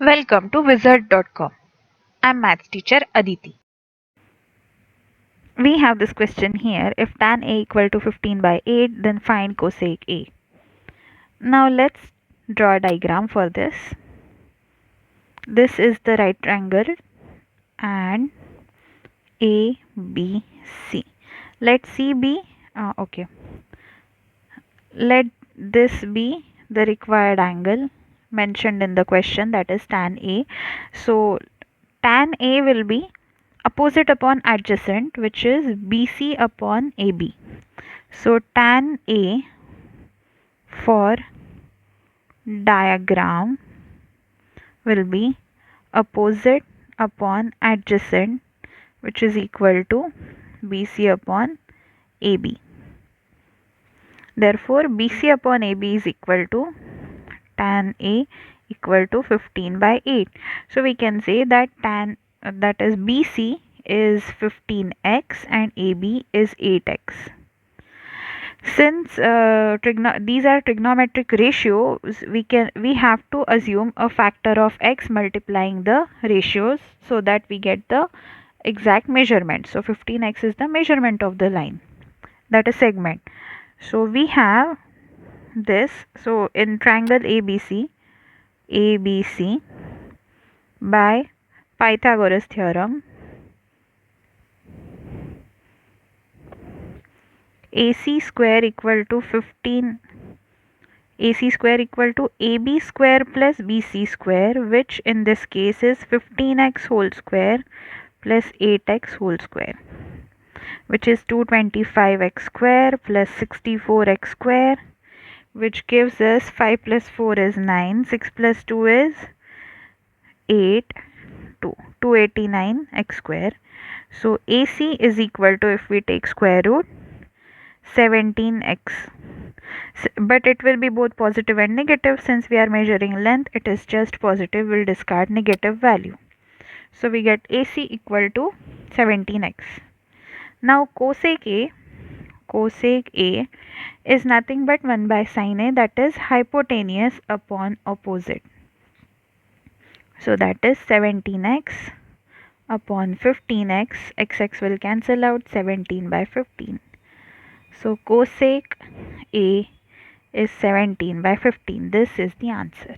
Welcome to wizard.com. I'm maths teacher Aditi. We have this question here. If tan A equal to 15 by 8, then find cosec A. Now let's draw a diagram for this. This is the right triangle and A, B, C. Let C be, okay. Let this be the required angle mentioned in the question, that is tan A. So tan A will be opposite upon adjacent, which is BC upon AB. So tan A for diagram will be opposite upon adjacent, which is equal to BC upon AB. Therefore BC upon AB is equal to tan A equal to 15 by 8. So we can say that that is BC is 15x and AB is 8x. Since these are trigonometric ratios, we have to assume a factor of x multiplying the ratios so that we get the exact measurement. So 15x is the measurement of the line, that is segment. So we have this. So in triangle ABC by Pythagoras theorem, AC square equal to 15 AC square equal to AB square plus BC square, which in this case is 15x whole square plus 8x whole square, which is 225x square plus 64x square, which gives us 5 plus 4 is 9, 6 plus 2 is 8, 289x square. So AC is equal to, if we take square root, 17x, but it will be both positive and negative. Since we are measuring length, it is just positive, we'll discard negative value. So we get AC equal to 17x. Now cosec A is nothing but 1 by sin A, that is hypotenuse upon opposite. So that is 17x upon 15x, x will cancel out, 17 by 15. So cosec A is 17 by 15. This is the answer.